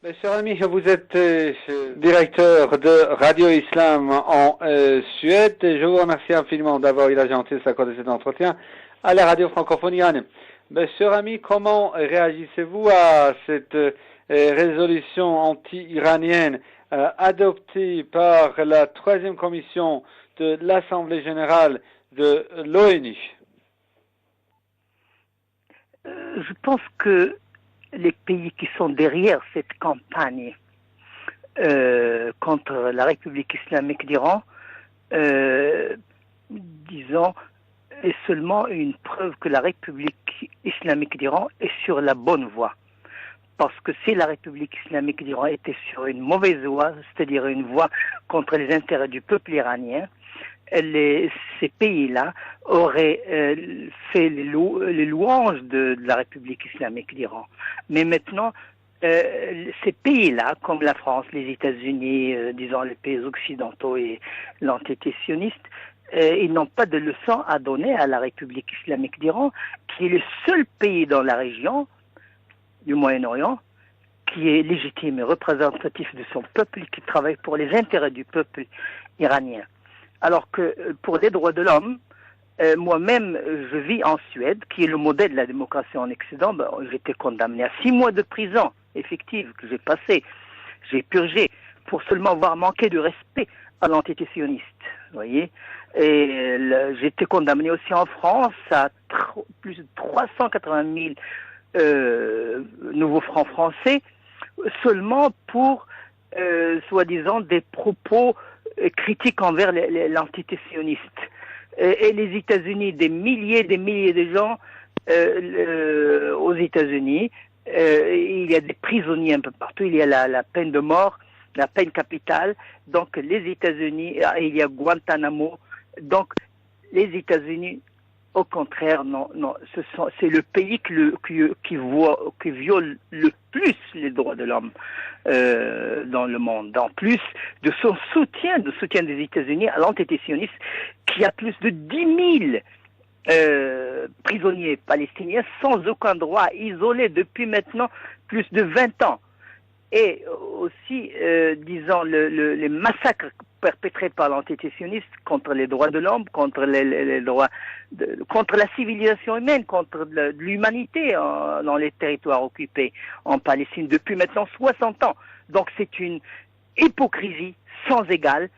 Mes chers amis, vous êtes directeur de Radio Islam en Suède. Je vous remercie infiniment d'avoir eu la gentillesse d'accorder cet entretien à la radio francophonienne. Mes chers amis, comment réagissez-vous à cette résolution anti-iranienne adoptée par la troisième commission de l'Assemblée générale de l'ONU? Je pense que les pays qui sont derrière cette campagne contre la République islamique d'Iran, disons, est seulement une preuve que la République islamique d'Iran est sur la bonne voie. Parce que si la République islamique d'Iran était sur une mauvaise voie, c'est-à-dire une voie contre les intérêts du peuple iranien, ces pays-là auraient fait les louanges de la République islamique d'Iran. Mais maintenant, ces pays-là, comme la France, les États-Unis, disons les pays occidentaux et l'entité sioniste, ils n'ont pas de leçon à donner à la République islamique d'Iran, qui est le seul pays dans la région du Moyen-Orient qui est légitime et représentatif de son peuple, qui travaille pour les intérêts du peuple iranien. Alors que pour les droits de l'homme, moi-même, je vis en Suède, qui est le modèle de la démocratie en Occident. J'étais condamné à 6 mois de prison effective que j'ai passé, j'ai purgé, pour seulement avoir manqué de respect à l'entité sioniste. Vous voyez. Et j'étais condamné aussi en France à plus de 380 000 nouveaux francs français, seulement pour, soi-disant, des propos critiques envers l'entité sioniste. Et les États-Unis, des milliers de gens aux États-Unis, il y a des prisonniers un peu partout, il y a la peine de mort, la peine capitale, donc les États-Unis, il y a Guantanamo, donc les États-Unis, au contraire, non, c'est le pays qui viole le plus les droits de l'homme dans le monde. En plus de son soutien des États-Unis à l'entité sioniste, qui a plus de 10 000 prisonniers palestiniens sans aucun droit, isolés depuis maintenant plus de 20 ans. Et aussi, disons, les massacres perpétrés par l'entité sioniste contre les droits de l'homme, contre les droits, contre la civilisation humaine, contre l'humanité dans les territoires occupés en Palestine depuis maintenant 60 ans. Donc c'est une hypocrisie sans égale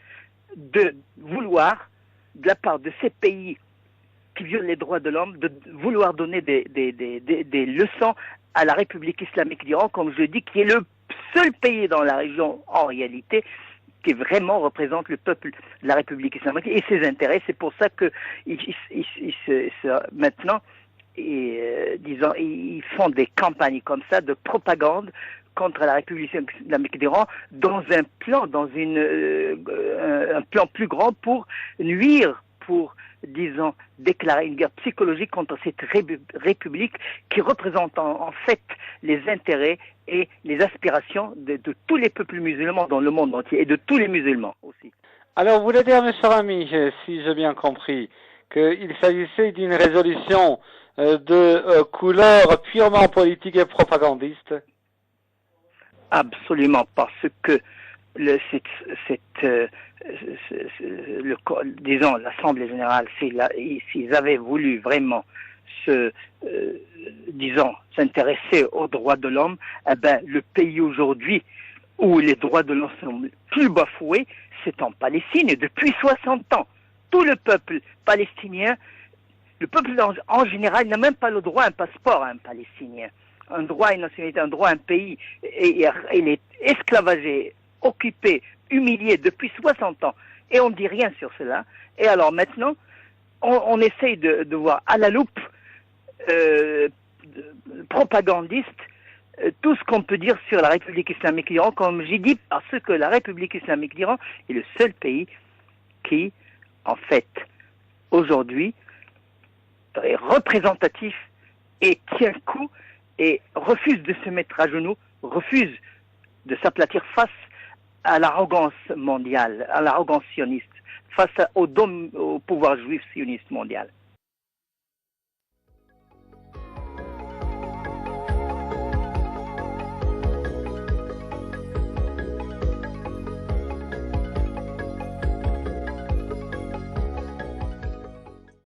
de vouloir, de la part de ces pays qui violent les droits de l'homme, de vouloir donner des leçons à la République islamique d'Iran, comme je dis, qui est le seul pays dans la région, en réalité, qui vraiment représente le peuple de la République islamique et ses intérêts. C'est pour ça que maintenant, disons, ils font des campagnes comme ça de propagande contre la République islamique d'Iran dans un plan, un plan plus grand pour nuire, pour, disons, déclarer une guerre psychologique contre cette république qui représente en fait les intérêts et les aspirations de tous les peuples musulmans dans le monde entier et de tous les musulmans aussi. Alors, vous voulez dire, mes chers amis, si j'ai bien compris, qu'il s'agissait d'une résolution de couleur purement politique et propagandiste? Absolument, parce que disons, l'Assemblée générale, s'ils avaient voulu vraiment s'intéresser aux droits de l'homme, eh ben, le pays aujourd'hui où les droits de l'homme sont plus bafoués, c'est en Palestine, et depuis 60 ans. Tout le peuple palestinien, le peuple en général, n'a même pas le droit à un passeport à un Palestinien. Un droit à une nationalité, un droit à un pays, et il est esclavagé, occupé, humilié depuis 60 ans, et on ne dit rien sur cela. Et alors maintenant, on essaye de voir à la loupe propagandiste tout ce qu'on peut dire sur la République islamique d'Iran, comme j'ai dit, parce que la République islamique d'Iran est le seul pays qui, en fait, aujourd'hui, est représentatif et tient coup et refuse de se mettre à genoux, refuse de s'aplatir face à l'arrogance mondiale, à l'arrogance sioniste, face au pouvoir juif sioniste mondial.